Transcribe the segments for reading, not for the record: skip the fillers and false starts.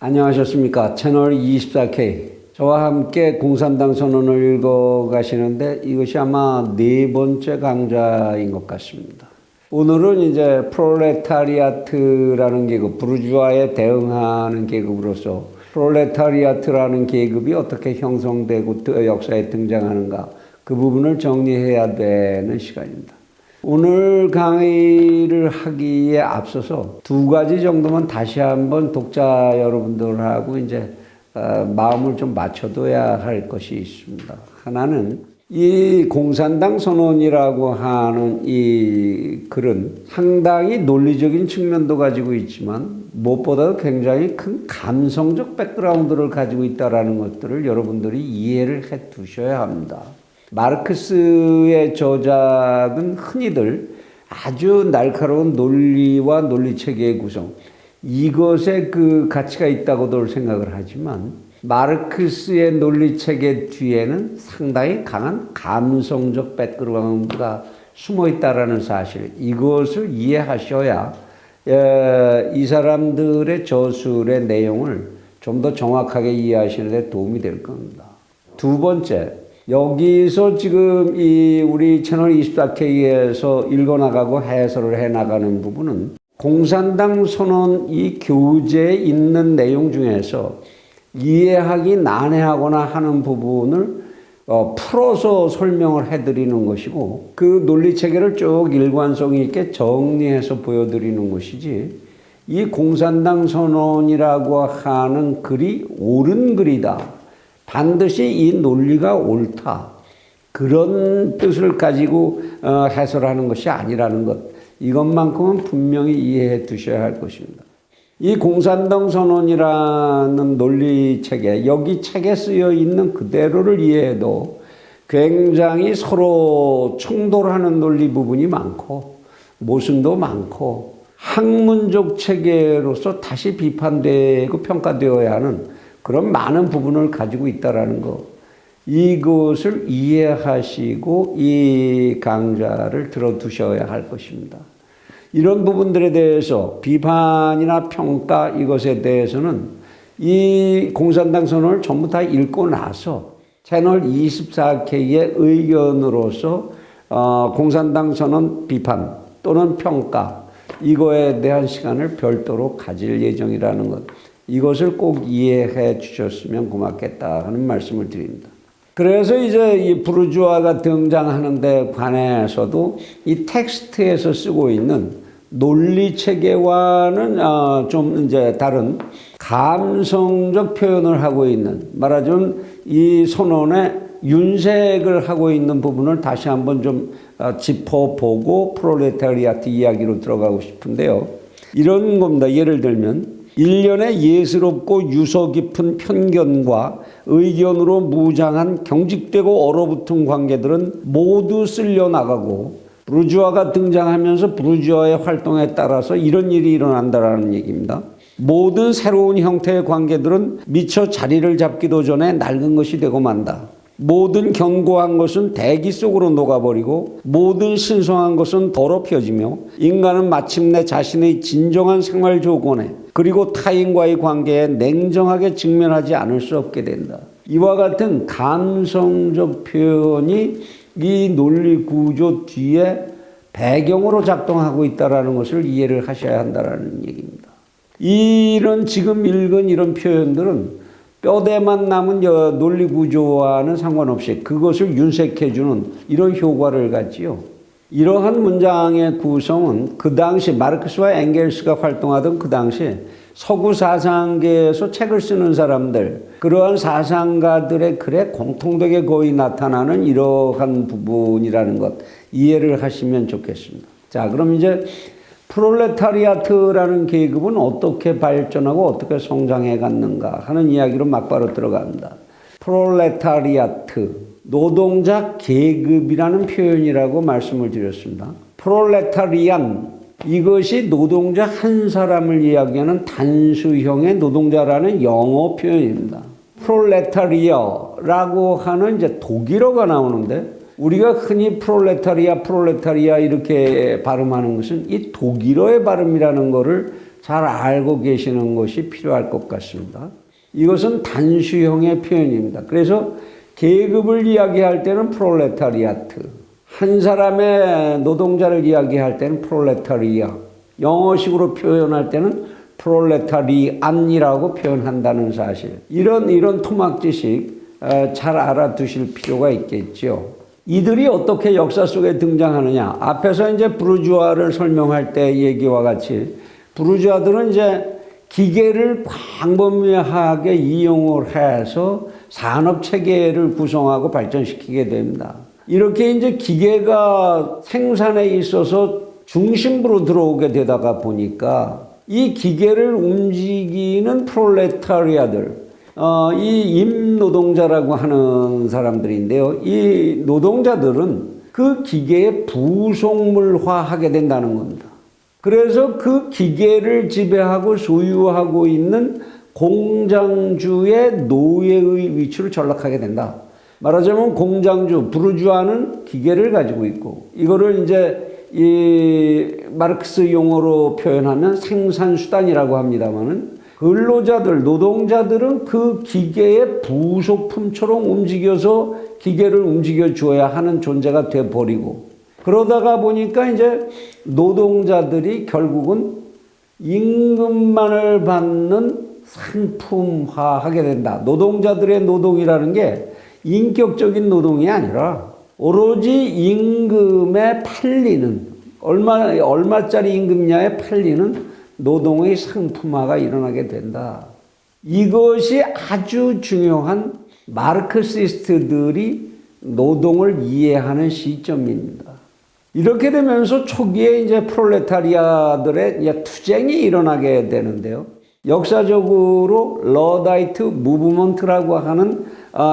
안녕하셨습니까? 채널 24K. 저와 함께 공산당 선언을 읽어가시는데 이것이 아마 네 번째 강좌인 것 같습니다. 오늘은 이제 프롤레타리아트라는 계급, 부르주아에 대응하는 계급으로서 프롤레타리아트라는 계급이 어떻게 형성되고 역사에 등장하는가, 그 부분을 정리해야 되는 시간입니다. 오늘 강의를 하기에 앞서서 두 가지 정도만 다시 한번 독자 여러분들하고 이제 마음을 좀 맞춰둬야 할 것이 있습니다. 하나는 이 공산당 선언이라고 하는 이 글은 상당히 논리적인 측면도 가지고 있지만 무엇보다도 굉장히 큰 감성적 백그라운드를 가지고 있다는 것들을 여러분들이 이해를 해 두셔야 합니다. 마르크스의 저작은 흔히들 아주 날카로운 논리와 논리체계의 구성, 이것에 그 가치가 있다고들 생각을 하지만 마르크스의 논리체계 뒤에는 상당히 강한 감성적 백그라운드가 숨어 있다는 사실, 이것을 이해하셔야 이 사람들의 저술의 내용을 좀 더 정확하게 이해하시는 데 도움이 될 겁니다. 두 번째, 여기서 지금 우리 채널 24K에서 읽어나가고 해설을 해나가는 부분은 공산당 선언 이 교재에 있는 내용 중에서 이해하기 난해하거나 하는 부분을 풀어서 설명을 해드리는 것이고, 그 논리체계를 쭉 일관성 있게 정리해서 보여드리는 것이지, 이 공산당 선언이라고 하는 글이 옳은 글이다, 반드시 이 논리가 옳다, 그런 뜻을 가지고 해설하는 것이 아니라는 것, 이것만큼은 분명히 이해해 두셔야 할 것입니다. 이 공산당 선언이라는 논리체계, 여기 책에 쓰여 있는 그대로를 이해해도 굉장히 서로 충돌하는 논리 부분이 많고 모순도 많고 학문적 체계로서 다시 비판되고 평가되어야 하는 그런 많은 부분을 가지고 있다는 것, 이것을 이해하시고 이 강좌를 들어두셔야 할 것입니다. 이런 부분들에 대해서 비판이나 평가, 이것에 대해서는 이 공산당 선언을 전부 다 읽고 나서 채널 24K의 의견으로서 공산당 선언 비판 또는 평가, 이거에 대한 시간을 별도로 가질 예정이라는 것, 이것을 꼭 이해해 주셨으면 고맙겠다 하는 말씀을 드립니다. 그래서 이제 이 부르주아가 등장하는 데 관해서도 이 텍스트에서 쓰고 있는 논리 체계와는 좀 이제 다른 감성적 표현을 하고 있는, 말하자면 이 선언에 윤색을 하고 있는 부분을 다시 한번 좀 짚어보고 프롤레타리아트 이야기로 들어가고 싶은데요. 이런 겁니다. 예를 들면 일련의 예스럽고 유서 깊은 편견과 의견으로 무장한 경직되고 얼어붙은 관계들은 모두 쓸려나가고, 부르주아가 등장하면서 부르주아의 활동에 따라서 이런 일이 일어난다는 얘기입니다. 모든 새로운 형태의 관계들은 미처 자리를 잡기도 전에 낡은 것이 되고 만다. 모든 견고한 것은 대기 속으로 녹아버리고 모든 신성한 것은 더럽혀지며 인간은 마침내 자신의 진정한 생활 조건에 그리고 타인과의 관계에 냉정하게 직면하지 않을 수 없게 된다. 이와 같은 감성적 표현이 이 논리 구조 뒤에 배경으로 작동하고 있다는 것을 이해를 하셔야 한다는 얘기입니다. 이런 지금 읽은 이런 표현들은 뼈대만 남은 논리 구조와는 상관없이 그것을 윤색해주는 이런 효과를 갖지요. 이러한 문장의 구성은 그 당시 마르크스와 엥겔스가 활동하던 그 당시 서구 사상계에서 책을 쓰는 사람들, 그러한 사상가들의 글에 공통되게 거의 나타나는 이러한 부분이라는 것, 이해를 하시면 좋겠습니다. 자, 그럼 이제 프롤레타리아트라는 계급은 어떻게 발전하고 어떻게 성장해 갔는가 하는 이야기로 막바로 들어갑니다. 프롤레타리아트, 노동자 계급이라는 표현이라고 말씀을 드렸습니다. 프롤레타리안, 이것이 노동자 한 사람을 이야기하는 단수형의 노동자라는 영어 표현입니다. 프롤레타리아라고 하는 이제 독일어가 나오는데, 우리가 흔히 프롤레타리아 이렇게 발음하는 것은 이 독일어의 발음이라는 것을 잘 알고 계시는 것이 필요할 것 같습니다. 이것은 단수형의 표현입니다. 그래서 계급을 이야기할 때는 프롤레타리아트, 한 사람의 노동자를 이야기할 때는 프롤레타리아, 영어식으로 표현할 때는 프롤레타리안이라고 표현한다는 사실. 이런 토막지식 잘 알아두실 필요가 있겠죠. 이들이 어떻게 역사 속에 등장하느냐. 앞에서 이제 부르주아를 설명할 때 얘기와 같이 부르주아들은 이제 기계를 광범위하게 이용을 해서 산업 체계를 구성하고 발전시키게 됩니다. 이렇게 이제 기계가 생산에 있어서 중심부로 들어오게 되다가 보니까 이 기계를 움직이는 프롤레타리아들, 이 임노동자라고 하는 사람들인데요. 이 노동자들은 그 기계에 부속물화하게 된다는 겁니다. 그래서 그 기계를 지배하고 소유하고 있는 공장주의 노예의 위치로 전락하게 된다. 말하자면 공장주, 부르주아는 기계를 가지고 있고, 이거를 이제 이 마르크스 용어로 표현하면 생산수단이라고 합니다만은, 근로자들, 노동자들은 그 기계의 부속품처럼 움직여서 기계를 움직여 줘야 하는 존재가 돼버리고, 그러다가 보니까 이제 노동자들이 결국은 임금만을 받는 상품화하게 된다. 노동자들의 노동이라는 게 인격적인 노동이 아니라 오로지 임금에 팔리는, 얼마짜리 임금냐에 팔리는 노동의 상품화가 일어나게 된다. 이것이 아주 중요한 마르크시스트들이 노동을 이해하는 시점입니다. 이렇게 되면서 초기에 이제 프롤레타리아들의 이제 투쟁이 일어나게 되는데요. 역사적으로 러다이트 무브먼트라고 하는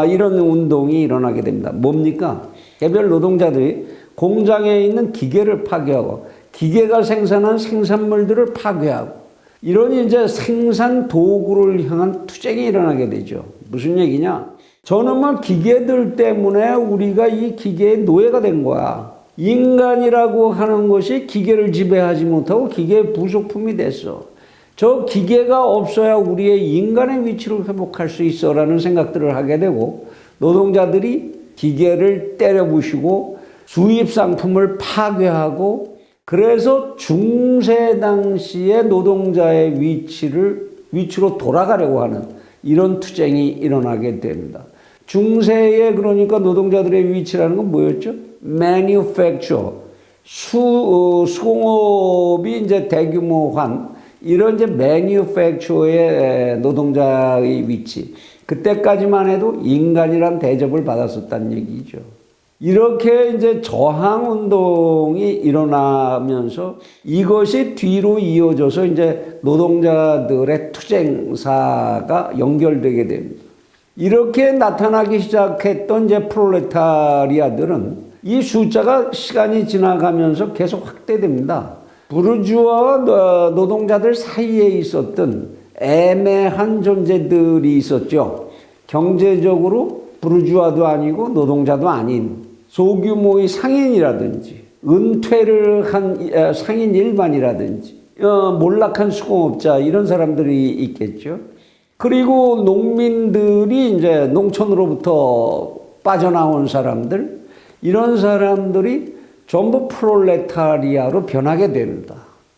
이런 운동이 일어나게 됩니다. 뭡니까? 개별 노동자들이 공장에 있는 기계를 파괴하고 기계가 생산한 생산물들을 파괴하고 이런 이제 생산 도구를 향한 투쟁이 일어나게 되죠. 무슨 얘기냐? 저놈의 기계들 때문에 우리가 이 기계의 노예가 된 거야. 인간이라고 하는 것이 기계를 지배하지 못하고 기계의 부속품이 됐어. 저 기계가 없어야 우리의 인간의 위치를 회복할 수 있어 라는 생각들을 하게 되고, 노동자들이 기계를 때려 부시고 수입 상품을 파괴하고, 그래서 중세 당시의 노동자의 위치로 돌아가려고 하는 이런 투쟁이 일어나게 됩니다. 중세에 그러니까 노동자들의 위치라는 건 뭐였죠? manufacture, 수공업이 이제 대규모화한 이런 이제 manufacture의 노동자의 위치. 그때까지만 해도 인간이란 대접을 받았었다는 얘기죠. 이렇게 이제 저항 운동이 일어나면서 이것이 뒤로 이어져서 이제 노동자들의 투쟁사가 연결되게 됩니다. 이렇게 나타나기 시작했던 이제 프롤레타리아들은 이 숫자가 시간이 지나가면서 계속 확대됩니다. 부르주아와 노동자들 사이에 있었던 애매한 존재들이 있었죠. 경제적으로 부르주아도 아니고 노동자도 아닌 소규모의 상인이라든지 은퇴를 한 상인 일반이라든지 몰락한 수공업자 이런 사람들이 있겠죠. 그리고 농민들이 이제 농촌으로부터 빠져나온 사람들, 이런 사람들이 전부 프롤레타리아로 변하게 됩니다.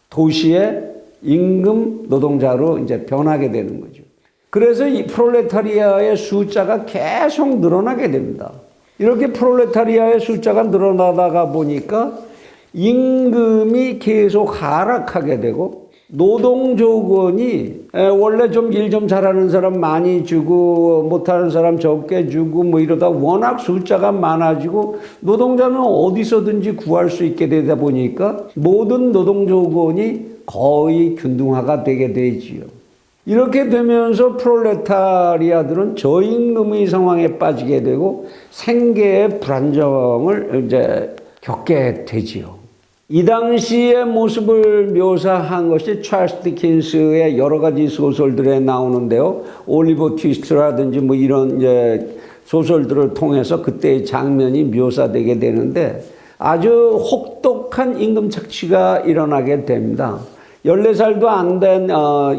도시의 임금 노동자로 이제 변하게 되는 거죠. 그래서 이 프롤레타리아의 숫자가 계속 늘어나게 됩니다. 이렇게 프롤레타리아의 숫자가 늘어나다가 보니까 임금이 계속 하락하게 되고, 노동 조건이 원래 좀 일 좀 잘하는 사람 많이 주고 못하는 사람 적게 주고 뭐 이러다 워낙 숫자가 많아지고 노동자는 어디서든지 구할 수 있게 되다 보니까 모든 노동 조건이 거의 균등화가 되게 되지요. 이렇게 되면서 프롤레타리아들은 저임금의 상황에 빠지게 되고 생계의 불안정을 이제 겪게 되지요. 이 당시의 모습을 묘사한 것이 찰스 디킨스의 여러 가지 소설들에 나오는데요. 올리버 트위스트라든지 뭐 이런 이제 소설들을 통해서 그때의 장면이 묘사되게 되는데 아주 혹독한 임금 착취가 일어나게 됩니다. 14살도 안 된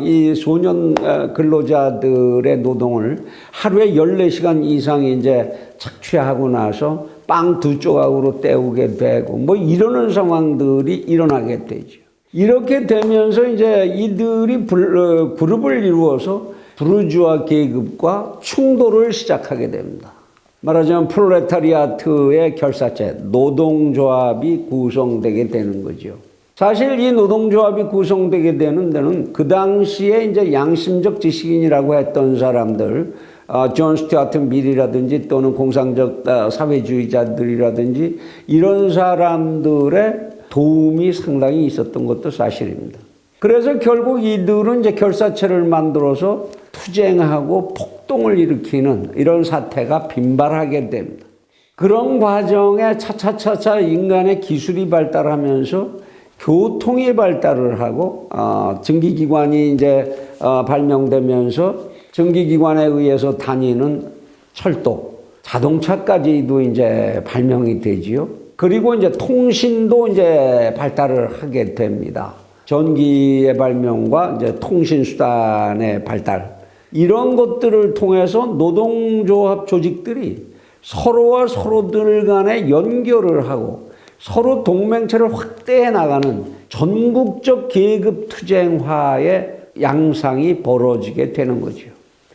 이 소년 근로자들의 노동을 하루에 14시간 이상 이제 착취하고 나서 빵 2조각으로 때우게 되고 뭐 이러는 상황들이 일어나게 되죠. 이렇게 되면서 이제 이들이 그룹을 이루어서 부르주아 계급과 충돌을 시작하게 됩니다. 말하자면 프롤레타리아트의 결사체, 노동조합이 구성되게 되는 거죠. 사실 이 노동조합이 구성되게 되는 데는 그 당시에 이제 양심적 지식인이라고 했던 사람들, 존 스튜어트 밀이라든지 또는 공상적 사회주의자들이라든지 이런 사람들의 도움이 상당히 있었던 것도 사실입니다. 그래서 결국 이들은 이제 결사체를 만들어서 투쟁하고 폭동을 일으키는 이런 사태가 빈발하게 됩니다. 그런 과정에 차차차차 인간의 기술이 발달하면서 교통이 발달을 하고 증기기관이 이제 발명되면서 증기기관에 의해서 다니는 철도, 자동차까지도 이제 발명이 되지요. 그리고 이제 통신도 이제 발달을 하게 됩니다. 전기의 발명과 이제 통신수단의 발달. 이런 것들을 통해서 노동조합 조직들이 서로와 서로들 간에 연결을 하고 서로 동맹체를 확대해 나가는 전국적 계급 투쟁화의 양상이 벌어지게 되는 거죠.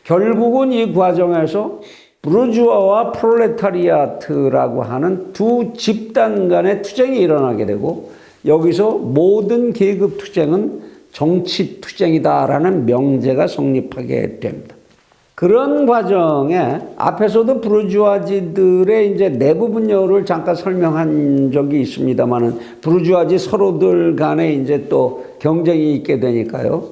결국은 이 과정에서 부르주아와 프롤레타리아트라고 하는 두 집단 간의 투쟁이 일어나게 되고 여기서 모든 계급 투쟁은 정치 투쟁이다라는 명제가 성립하게 됩니다. 그런 과정에 앞에서도 부르주아지들의 이제 내부 분열을 잠깐 설명한 적이 있습니다만은 부르주아지 서로들 간에 이제 또 경쟁이 있게 되니까요.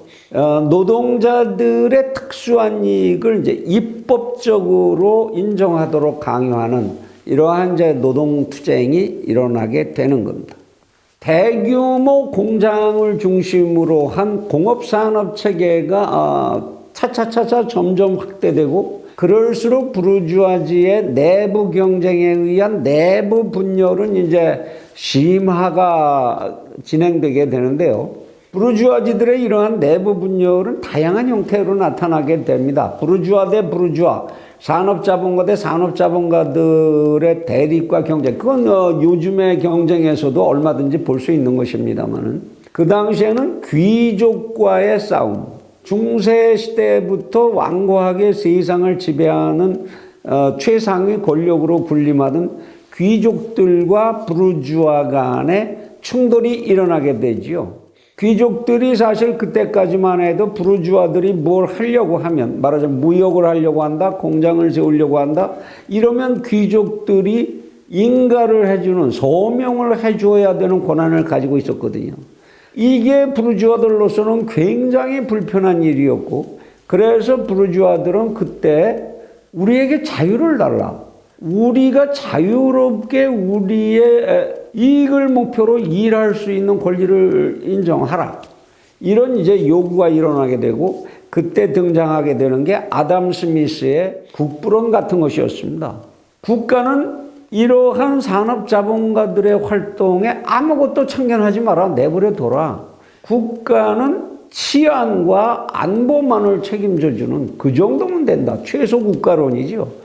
노동자들의 특수한 이익을 이제 입법적으로 인정하도록 강요하는 이러한 이제 노동 투쟁이 일어나게 되는 겁니다. 대규모 공장을 중심으로 한 공업산업 체계가 차차차차 점점 확대되고 그럴수록 부르주아지의 내부 경쟁에 의한 내부 분열은 이제 심화가 진행되게 되는데요. 부르주아지들의 이러한 내부 분열은 다양한 형태로 나타나게 됩니다. 부르주아 대 부르주아, 산업자본가 대 산업자본가들의 대립과 경쟁. 그건 요즘의 경쟁에서도 얼마든지 볼 수 있는 것입니다만은 그 당시에는 귀족과의 싸움, 중세 시대부터 완고하게 세상을 지배하는 최상위 권력으로 군림하던 귀족들과 부르주아 간의 충돌이 일어나게 되지요. 귀족들이 사실 그때까지만 해도 부르주아들이 뭘 하려고 하면 말하자면 무역을 하려고 한다, 공장을 세우려고 한다 이러면 귀족들이 인가를 해주는 서명을 해줘야 되는 권한을 가지고 있었거든요. 이게 부르주아들로서는 굉장히 불편한 일이었고 그래서 부르주아들은 그때 우리에게 자유를 달라. 우리가 자유롭게 우리의 이익을 목표로 일할 수 있는 권리를 인정하라. 이런 이제 요구가 일어나게 되고 그때 등장하게 되는 게 아담 스미스의 국부론 같은 것이었습니다. 국가는 이러한 산업자본가들의 활동에 아무것도 참견하지 마라. 내버려 둬라. 국가는 치안과 안보만을 책임져주는 그 정도면 된다. 최소 국가론이죠.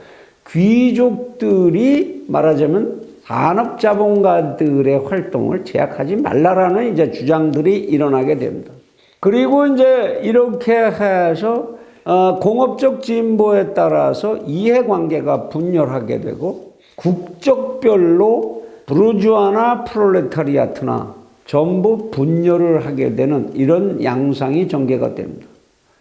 귀족들이 말하자면 산업자본가들의 활동을 제약하지 말라라는 이제 주장들이 일어나게 됩니다. 그리고 이제 이렇게 해서 공업적 진보에 따라서 이해관계가 분열하게 되고 국적별로 부르주아나 프롤레타리아트나 전부 분열을 하게 되는 이런 양상이 전개가 됩니다.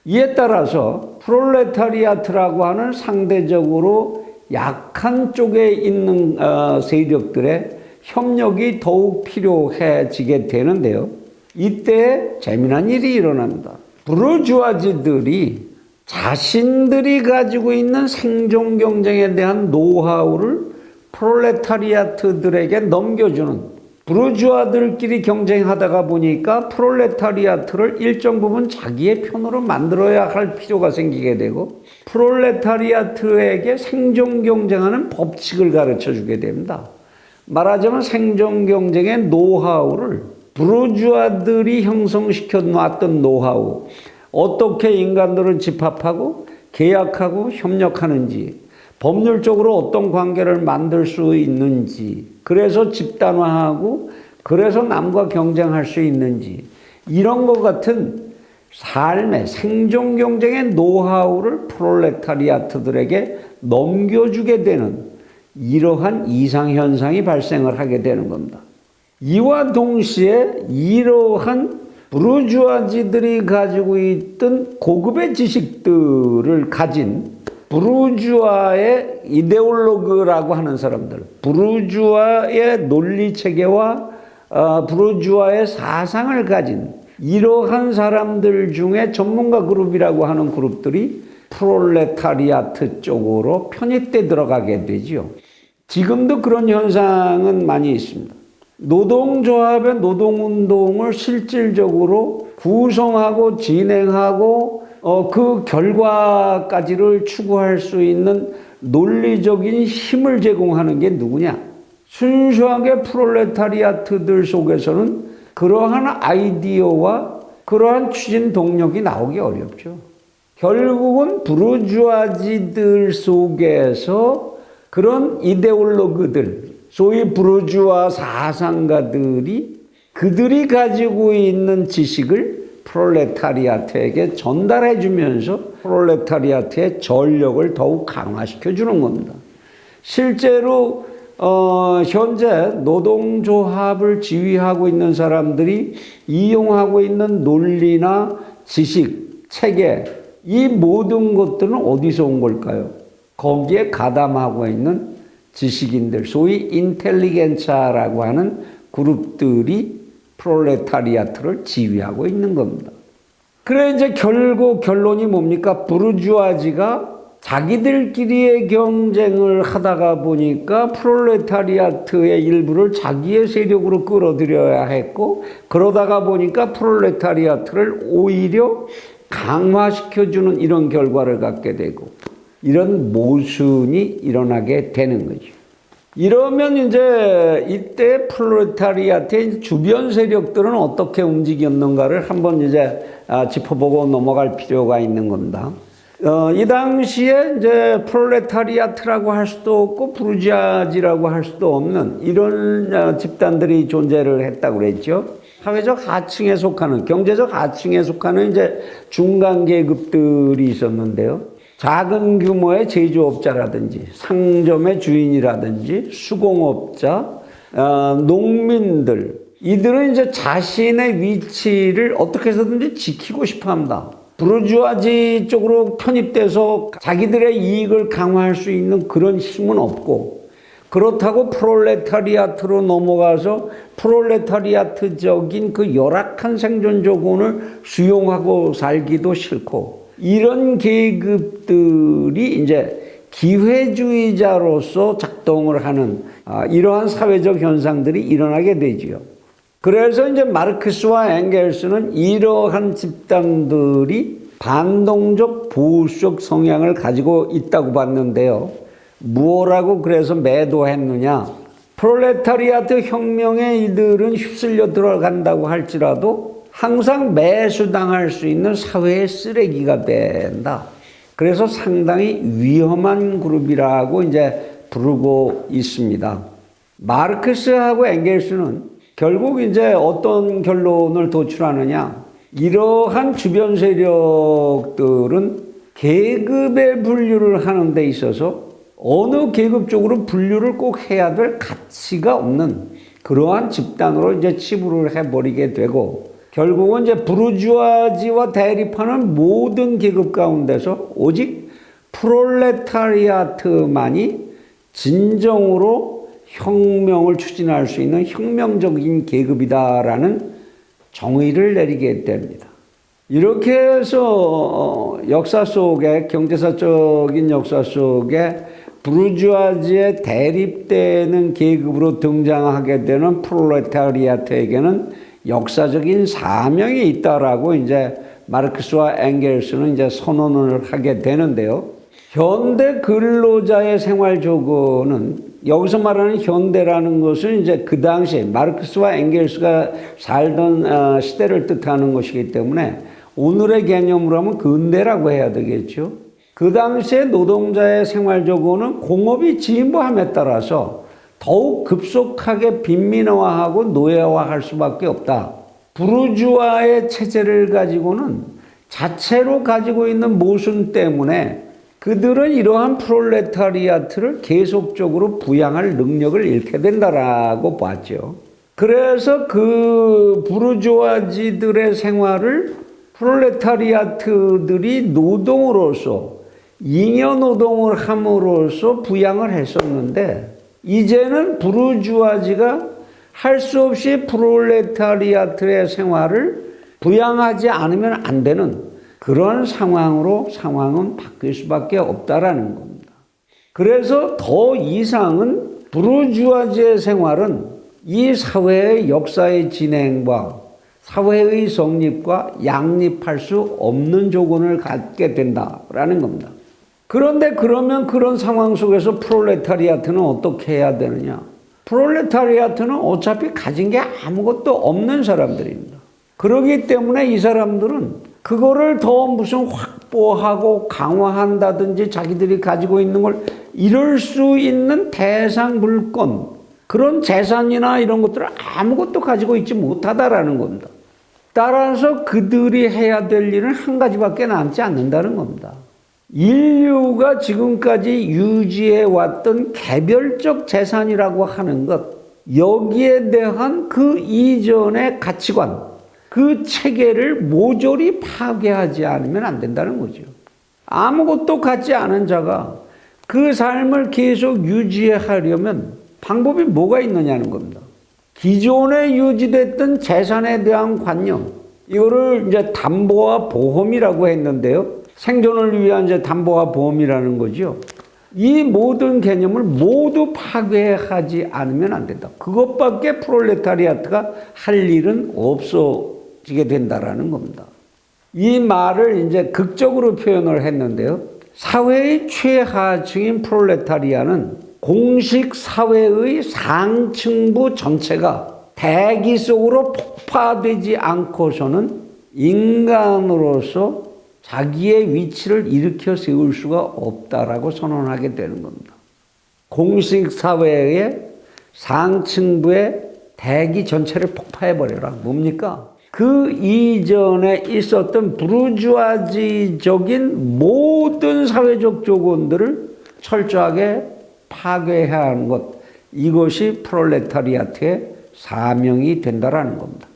이에 따라서 프롤레타리아트라고 하는 상대적으로 약한 쪽에 있는 세력들의 협력이 더욱 필요해지게 되는데요. 이때 재미난 일이 일어납니다. 부르주아지들이 자신들이 가지고 있는 생존 경쟁에 대한 노하우를 프롤레타리아트들에게 넘겨주는 부르주아들끼리 경쟁하다가 보니까 프롤레타리아트를 일정 부분 자기의 편으로 만들어야 할 필요가 생기게 되고 프롤레타리아트에게 생존 경쟁하는 법칙을 가르쳐 주게 됩니다. 말하자면 생존 경쟁의 노하우를 부르주아들이 형성시켜 놨던 노하우, 어떻게 인간들을 집합하고 계약하고 협력하는지, 법률적으로 어떤 관계를 만들 수 있는지, 그래서 집단화하고 그래서 남과 경쟁할 수 있는지, 이런 것 같은 삶의 생존 경쟁의 노하우를 프롤레타리아트들에게 넘겨주게 되는 이러한 이상현상이 발생을 하게 되는 겁니다. 이와 동시에 이러한 부르주아지들이 가지고 있던 고급의 지식들을 가진 부르주아의 이데올로그라고 하는 사람들, 부르주아의 논리체계와 부르주아의 사상을 가진 이러한 사람들 중에 전문가 그룹이라고 하는 그룹들이 프롤레타리아트 쪽으로 편입돼 들어가게 되죠. 지금도 그런 현상은 많이 있습니다. 노동조합의 노동운동을 실질적으로 구성하고 진행하고 그 결과까지를 추구할 수 있는 논리적인 힘을 제공하는 게 누구냐? 순수하게 프롤레타리아트들 속에서는 그러한 아이디어와 그러한 추진 동력이 나오기 어렵죠. 결국은 부르주아지들 속에서 그런 이데올로그들, 소위 부르주아 사상가들이 그들이 가지고 있는 지식을 프롤레타리아트에게 전달해 주면서 프롤레타리아트의 전력을 더욱 강화시켜 주는 겁니다. 실제로 현재 노동조합을 지휘하고 있는 사람들이 이용하고 있는 논리나 지식, 체계, 이 모든 것들은 어디서 온 걸까요? 거기에 가담하고 있는 지식인들, 소위 인텔리겐차라고 하는 그룹들이 프롤레타리아트를 지휘하고 있는 겁니다. 그래 이제 결국 결론이 뭡니까? 부르주아지가 자기들끼리의 경쟁을 하다가 보니까 프롤레타리아트의 일부를 자기의 세력으로 끌어들여야 했고, 그러다가 보니까 프롤레타리아트를 오히려 강화시켜주는 이런 결과를 갖게 되고, 이런 모순이 일어나게 되는 거죠. 이러면 이제 이때 프롤레타리아트의 주변 세력들은 어떻게 움직였는가를 한번 이제 짚어보고 넘어갈 필요가 있는 겁니다. 이 당시에 이제 프롤레타리아트라고 할 수도 없고 부르주아지라고 할 수도 없는 이런 집단들이 존재를 했다고 그랬죠. 사회적 하층에 속하는, 경제적 하층에 속하는 이제 중간 계급들이 있었는데요. 작은 규모의 제조업자라든지 상점의 주인이라든지 수공업자, 농민들, 이들은 이제 자신의 위치를 어떻게 해서든지 지키고 싶어 합니다. 부르주아지 쪽으로 편입돼서 자기들의 이익을 강화할 수 있는 그런 힘은 없고, 그렇다고 프롤레타리아트로 넘어가서 프롤레타리아트적인 그 열악한 생존 조건을 수용하고 살기도 싫고, 이런 계급들이 이제 기회주의자로서 작동을 하는 이러한 사회적 현상들이 일어나게 되지요. 그래서 이제 마르크스와 엥겔스는 이러한 집단들이 반동적 보수적 성향을 가지고 있다고 봤는데요. 무엇라고 그래서 매도했느냐? 프롤레타리아트 혁명에 이들은 휩쓸려 들어간다고 할지라도 항상 매수당할 수 있는 사회의 쓰레기가 된다. 그래서 상당히 위험한 그룹이라고 이제 부르고 있습니다. 마르크스하고 엥겔스는 결국 이제 어떤 결론을 도출하느냐? 이러한 주변 세력들은 계급의 분류를 하는 데 있어서 어느 계급 쪽으로 분류를 꼭 해야 될 가치가 없는 그러한 집단으로 이제 치부를 해버리게 되고, 결국은 이제 부르주아지와 대립하는 모든 계급 가운데서 오직 프롤레타리아트만이 진정으로 혁명을 추진할 수 있는 혁명적인 계급이다라는 정의를 내리게 됩니다. 이렇게 해서 역사 속에, 경제사적인 역사 속에 부르주아지에 대립되는 계급으로 등장하게 되는 프롤레타리아트에게는 역사적인 사명이 있다라고 이제 마르크스와 엥겔스는 이제 선언을 하게 되는데요. 현대 근로자의 생활 조건은 여기서 말하는 현대라는 것은 이제 그 당시 마르크스와 엥겔스가 살던 시대를 뜻하는 것이기 때문에 오늘의 개념으로 하면 근대라고 해야 되겠죠. 그 당시에 노동자의 생활조건은 공업이 진보함에 따라서 더욱 급속하게 빈민화하고 노예화할 수밖에 없다. 부르주아의 체제를 가지고는 자체로 가지고 있는 모순 때문에 그들은 이러한 프롤레타리아트를 계속적으로 부양할 능력을 잃게 된다라고 봤죠. 그래서 그 부르주아지들의 생활을 프롤레타리아트들이 노동으로서 잉여노동을 함으로써 부양을 했었는데 이제는 부르주아지가 할 수 없이 프롤레타리아트의 생활을 부양하지 않으면 안 되는 그런 상황은 바뀔 수밖에 없다라는 겁니다. 그래서 더 이상은 부르주아지의 생활은 이 사회의 역사의 진행과 사회의 성립과 양립할 수 없는 조건을 갖게 된다라는 겁니다. 그런데 그러면 그런 상황 속에서 프롤레타리아트는 어떻게 해야 되느냐? 프롤레타리아트는 어차피 가진 게 아무것도 없는 사람들입니다. 그렇기 때문에 이 사람들은 그거를 더 무슨 확보하고 강화한다든지 자기들이 가지고 있는 걸 이룰 수 있는 대상 물건, 그런 재산이나 이런 것들을 아무것도 가지고 있지 못하다라는 겁니다. 따라서 그들이 해야 될 일은 한 가지밖에 남지 않는다는 겁니다. 인류가 지금까지 유지해왔던 개별적 재산이라고 하는 것, 여기에 대한 그 이전의 가치관, 그 체계를 모조리 파괴하지 않으면 안 된다는 거죠. 아무것도 갖지 않은 자가 그 삶을 계속 유지하려면 방법이 뭐가 있느냐는 겁니다. 기존에 유지됐던 재산에 대한 관념, 이거를 이제 담보와 보험이라고 했는데요. 생존을 위한 이제 담보와 보험이라는 거죠. 이 모든 개념을 모두 파괴하지 않으면 안 된다. 그것밖에 프롤레타리아트가 할 일은 없어지게 된다라는 겁니다. 이 말을 이제 극적으로 표현을 했는데요. 사회의 최하층인 프롤레타리아는 공식 사회의 상층부 전체가 대기 속으로 폭파되지 않고서는 인간으로서 자기의 위치를 일으켜 세울 수가 없다라고 선언하게 되는 겁니다. 공식 사회의 상층부의 대기 전체를 폭파해버려라. 뭡니까? 그 이전에 있었던 부르주아지적인 모든 사회적 조건들을 철저하게 파괴해야 하는 것, 이것이 프롤레타리아트의 사명이 된다라는 겁니다.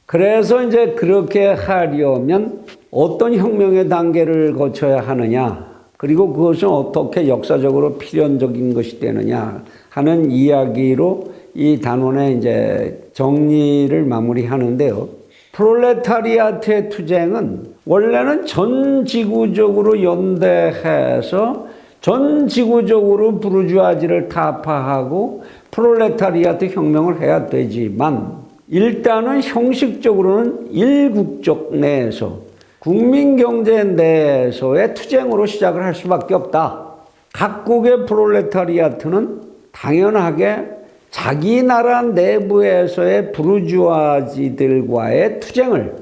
그래서 이제 그렇게 하려면 어떤 혁명의 단계를 거쳐야 하느냐, 그리고 그것은 어떻게 역사적으로 필연적인 것이 되느냐 하는 이야기로 이 단원의 이제 정리를 마무리하는데요. 프롤레타리아트의 투쟁은 원래는 전 지구적으로 연대해서 전 지구적으로 부르주아지를 타파하고 프롤레타리아트 혁명을 해야 되지만 일단은 형식적으로는 일국적 내에서 국민경제 내에서의 투쟁으로 시작을 할 수밖에 없다. 각국의 프롤레타리아트는 당연하게 자기 나라 내부에서의 부르주아지들과의 투쟁을,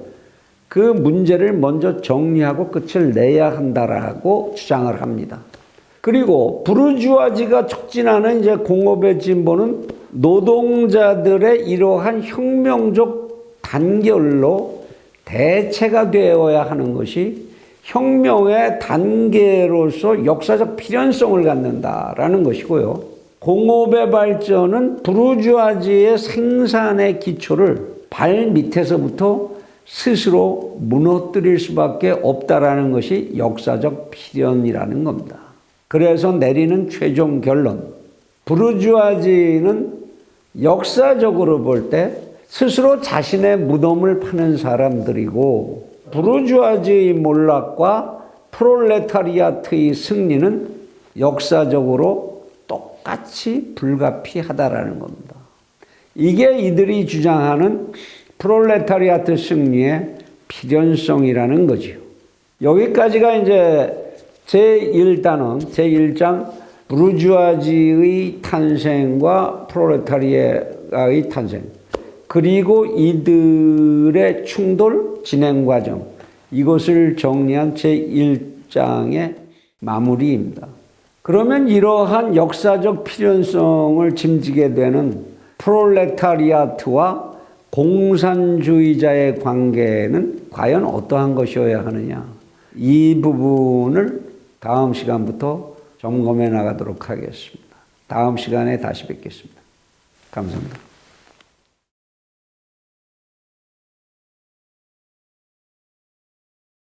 그 문제를 먼저 정리하고 끝을 내야 한다라고 주장을 합니다. 그리고 부르주아지가 촉진하는 이제 공업의 진보는 노동자들의 이러한 혁명적 단결로 대체가 되어야 하는 것이 혁명의 단계로서 역사적 필연성을 갖는다라는 것이고요. 공업의 발전은 부르주아지의 생산의 기초를 발 밑에서부터 스스로 무너뜨릴 수밖에 없다라는 것이 역사적 필연이라는 겁니다. 그래서 내리는 최종 결론, 부르주아지는 역사적으로 볼 때 스스로 자신의 무덤을 파는 사람들이고, 부르주아지의 몰락과 프롤레타리아트의 승리는 역사적으로 똑같이 불가피하다라는 겁니다. 이게 이들이 주장하는 프롤레타리아트 승리의 필연성이라는 거죠. 여기까지가 이제 제1단원, 제1장 부르주아지의 탄생과 프롤레타리아의 탄생, 그리고 이들의 충돌 진행 과정, 이것을 정리한 제1장의 마무리입니다. 그러면 이러한 역사적 필연성을 짐지게 되는 프롤레타리아트와 공산주의자의 관계는 과연 어떠한 것이어야 하느냐, 이 부분을 다음 시간부터 점검해 나가도록 하겠습니다. 다음 시간에 다시 뵙겠습니다. 감사합니다.